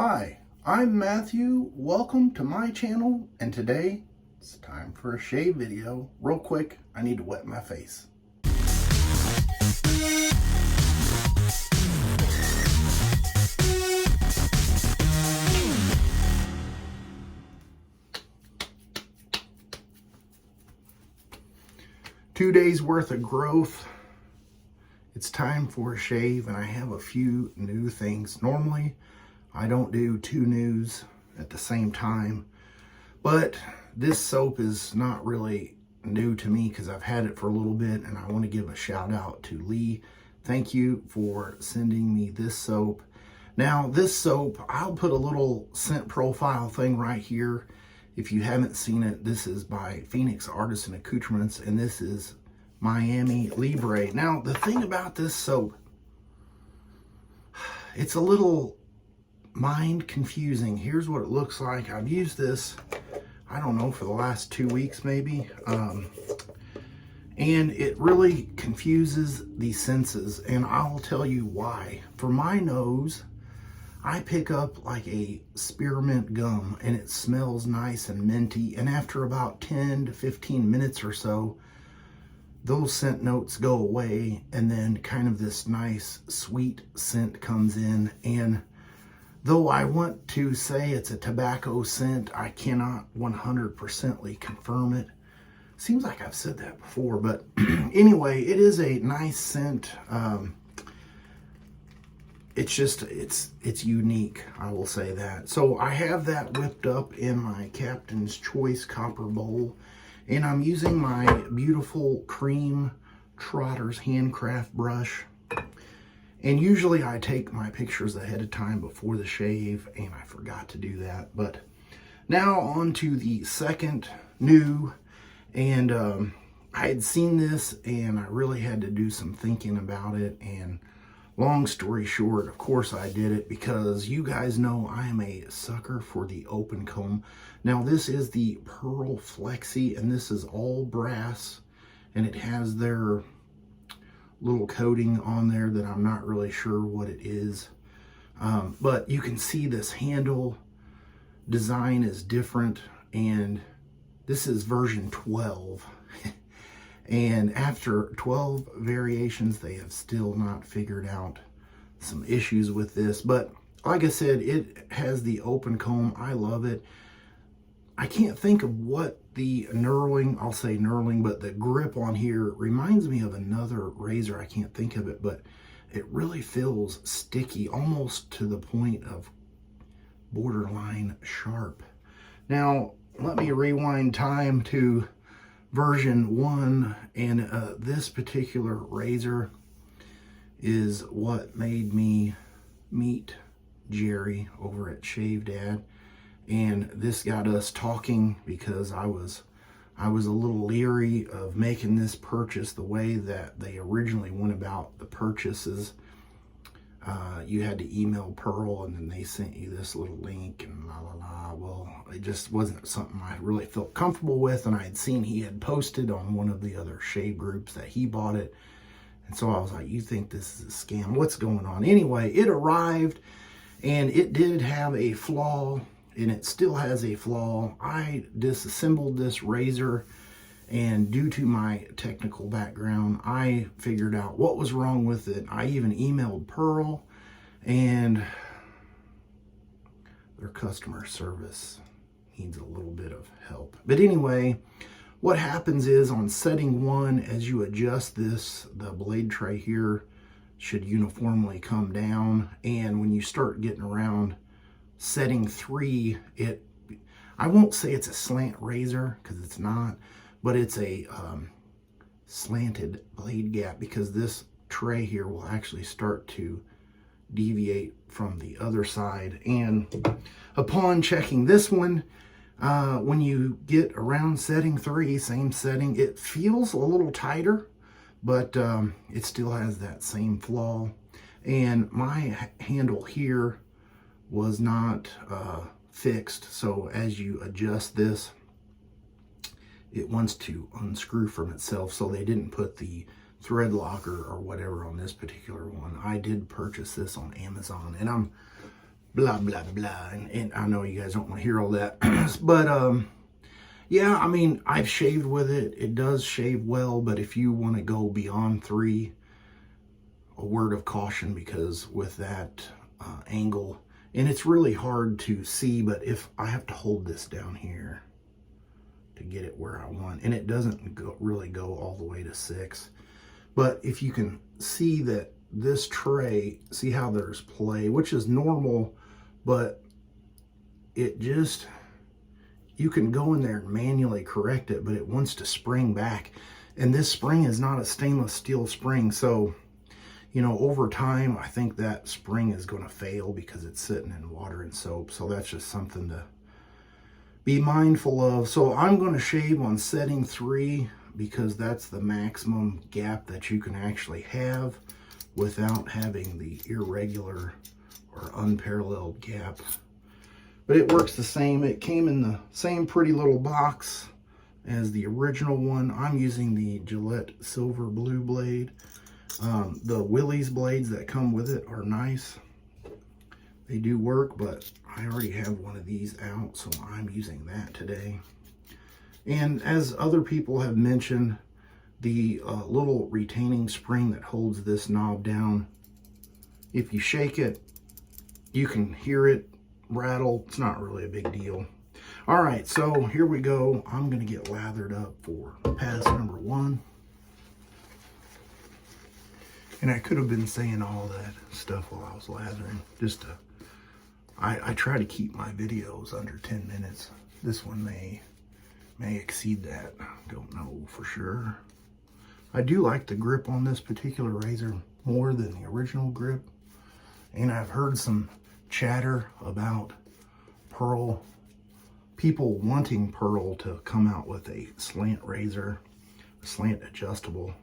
Hi, I'm Matthew. Welcome to my channel, and today it's time for a shave video. Real quick, I need to wet my face. Two days worth of growth. It's time for a shave, and I have a few new things. Normally, I don't do two news at the same time, but this soap is not really new to me because I've had it for a little bit, and I want to give a shout out to Lee. Thank you for sending me this soap. Now, this soap, I'll put a little scent profile thing right here. If you haven't seen it, this is by Phoenix Artisan Accoutrements, and this is Miami Libre. Now, the thing about this soap, it's a little mind confusing. Here's what it looks like. I've used this, I don't know, for the last 2 weeks maybe, and it really confuses the senses, and I'll tell you why. For my nose, I pick up like a spearmint gum, and it smells nice and minty, and after about 10 to 15 minutes or so, those scent notes go away, and then kind of this nice sweet scent comes in. And though I want to say it's a tobacco scent, I cannot 100% confirm it. Seems like I've said that before, but anyway, it is a nice scent. It's just, it's unique, I will say that. So I have that whipped up in my Captain's Choice copper bowl, and I'm using my beautiful cream Trotters Handcraft brush. And usually I take my pictures ahead of time before the shave, and I forgot to do that. But now on to the second new, and I had seen this, and I really had to do some thinking about it. And long story short, of course I did it because you guys know I am a sucker for the open comb. Now this is the Pearl Flexi, and this is all brass, and it has their little coating on there that I'm not really sure what it is. But you can see this handle design is different, and this is version 12. And after 12 variations, they have still not figured out some issues with this. But like I said, it has the open comb. I love it. I can't think of what the knurling, I'll say knurling, but the grip on here reminds me of another razor. I can't think of it, but it really feels sticky, almost to the point of borderline sharp. Now, let me rewind time to version 1, and this particular razor is what made me meet Jerry over at Shave Dad. And this got us talking because I was a little leery of making this purchase the way that they originally went about the purchases. You had to email Pearl, and then they sent you this little link and la la la. Well, it just wasn't something I really felt comfortable with, and I had seen he had posted on one of the other shave groups that he bought it. And so I was like, you think this is a scam? What's going on? Anyway, it arrived, and it did have a flaw, and it still has a flaw. I disassembled this razor, and due to my technical background, I figured out what was wrong with it. I even emailed Pearl, and their customer service needs a little bit of help. But anyway, what happens is on setting 1, as you adjust this, the blade tray here should uniformly come down. And when you start getting around setting 3, I won't say it's a slant razor because it's not, but it's a slanted blade gap, because this tray here will actually start to deviate from the other side. And upon checking this one, when you get around setting 3, same setting, it feels a little tighter, but it still has that same flaw. And my handle here was not fixed, so as you adjust this, it wants to unscrew from itself. So they didn't put the thread locker or whatever on this particular one. I did purchase this on Amazon, and I'm blah, blah, blah. And I know you guys don't want to hear all that. But, yeah, I mean, I've shaved with it. It does shave well, but if you want to go beyond 3, a word of caution, because with that angle, and it's really hard to see, but if I have to hold this down here to get it where I want, and it doesn't really go all the way to 6, but if you can see that this tray, see how there's play, which is normal, but it just, you can go in there and manually correct it, but it wants to spring back. And this spring is not a stainless steel spring, so, you know, over time, I think that spring is going to fail because it's sitting in water and soap. So that's just something to be mindful of. So I'm going to shave on setting 3 because that's the maximum gap that you can actually have without having the irregular or unparalleled gap. But it works the same. It came in the same pretty little box as the original one. I'm using the Gillette Silver Blue blade. The Willys blades that come with it are nice. They do work, but I already have one of these out, so I'm using that today. And as other people have mentioned, the little retaining spring that holds this knob down, if you shake it, you can hear it rattle. It's not really a big deal. All right, so here we go. I'm going to get lathered up for pass number 1. And I could have been saying all that stuff while I was lathering. Just to, I try to keep my videos under 10 minutes. This one may exceed that. Don't know for sure. I do like the grip on this particular razor more than the original grip. And I've heard some chatter about Pearl, people wanting Pearl to come out with a slant razor, slant adjustable.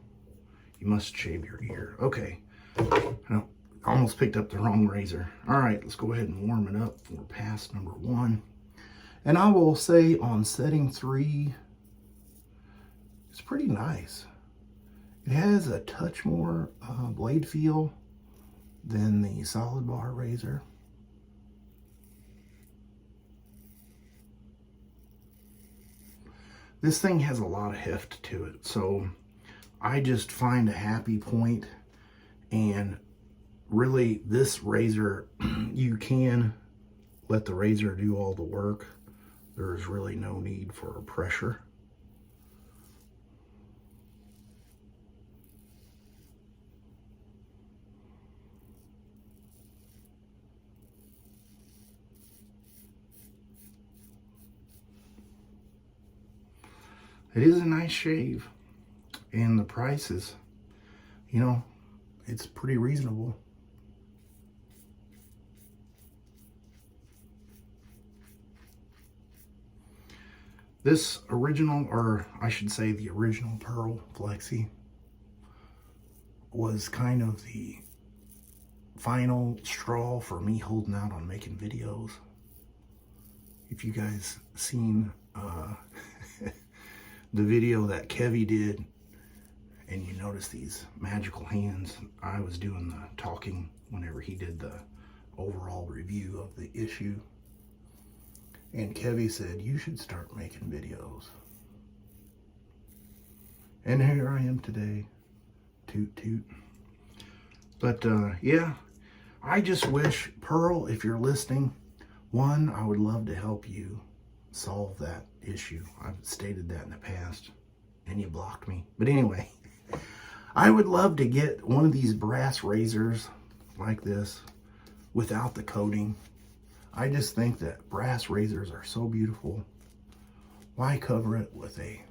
You must shave your ear. Okay. I almost picked up the wrong razor. All right, let's go ahead and warm it up for pass number 1. And I will say on setting 3, it's pretty nice. It has a touch more blade feel than the solid bar razor. This thing has a lot of heft to it, so I just find a happy point. And really, this razor, you can let the razor do all the work. There's really no need for pressure. It is a nice shave, and the price is, you know, it's pretty reasonable. This original, or I should say the original Pearl Flexi, was kind of the final straw for me holding out on making videos. If you guys seen the video that Kevy did, and you notice these magical hands, I was doing the talking whenever he did the overall review of the issue. And Kevy said, you should start making videos. And here I am today. Toot toot. But yeah, I just wish, Pearl, if you're listening, one, I would love to help you solve that issue. I've stated that in the past, and you blocked me. But anyway, I would love to get one of these brass razors like this without the coating. I just think that brass razors are so beautiful. Why cover it with a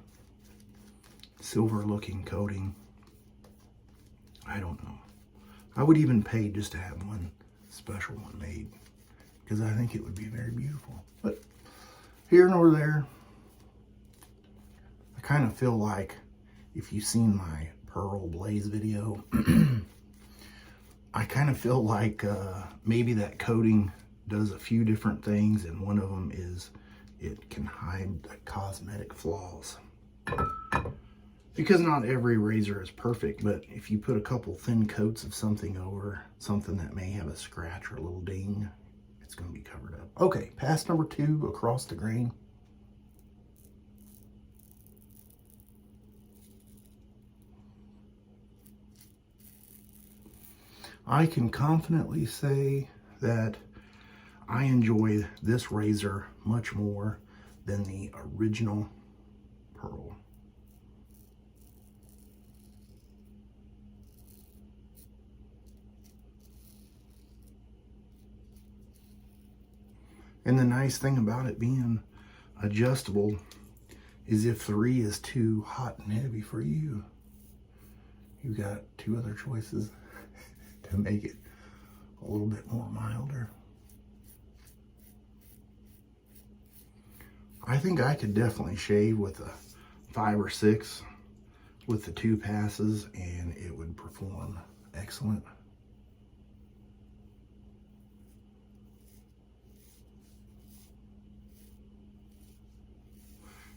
silver looking coating? I don't know. I would even pay just to have one special one made, because I think it would be very beautiful. But here nor there, I kind of feel like, if you've seen my Pearl Blaze video, I kind of feel like maybe that coating does a few different things, and one of them is it can hide the cosmetic flaws. Because not every razor is perfect, but if you put a couple thin coats of something over something that may have a scratch or a little ding, it's going to be covered up. Okay, pass number 2 across the grain. I can confidently say that I enjoy this razor much more than the original Pearl. And the nice thing about it being adjustable is if 3 is too hot and heavy for you, you've got 2 other choices to make it a little bit more milder. I think I could definitely shave with a 5 or 6 with the 2 passes, and it would perform excellent.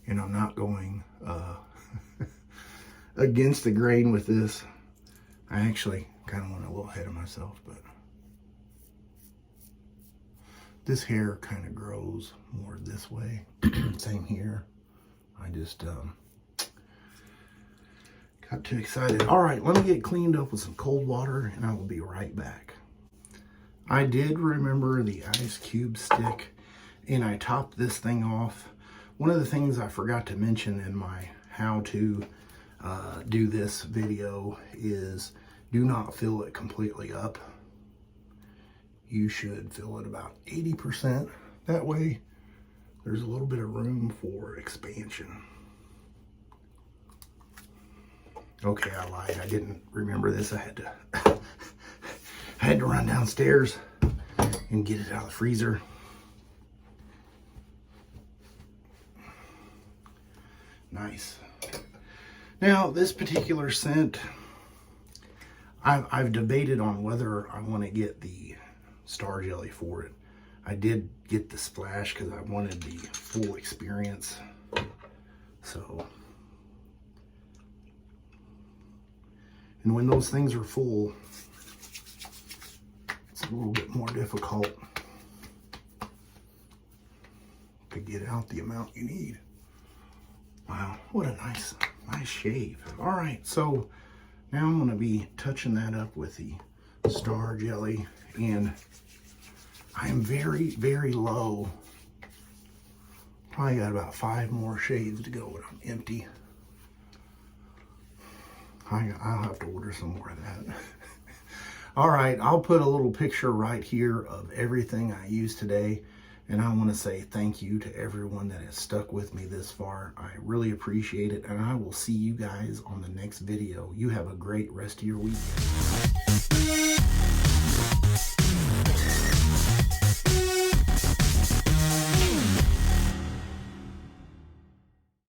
And I'm not going against the grain with this. I actually kind of went a little ahead of myself, but this hair kind of grows more this way. Same here. I just got too excited. All right, let me get cleaned up with some cold water and I will be right back. I did remember the ice cube stick and I topped this thing off. One of the things I forgot to mention in my how to do this video is do not fill it completely up. You should fill it about 80%. That way there's a little bit of room for expansion. Okay, I lied. I didn't remember this. I had to run downstairs and get it out of the freezer. Nice. Now, this particular scent, I've debated on whether I want to get the Star Jelly for it. I did get the splash because I wanted the full experience. So, and when those things are full, it's a little bit more difficult to get out the amount you need. Wow, what a nice shave. All right, so now I'm going to be touching that up with the Star Jelly, and I'm very, very low. Probably got about 5 more shades to go when I'm empty. I'll have to order some more of that. All right, I'll put a little picture right here of everything I used today. And I want to say thank you to everyone that has stuck with me this far. I really appreciate it. And I will see you guys on the next video. You have a great rest of your week.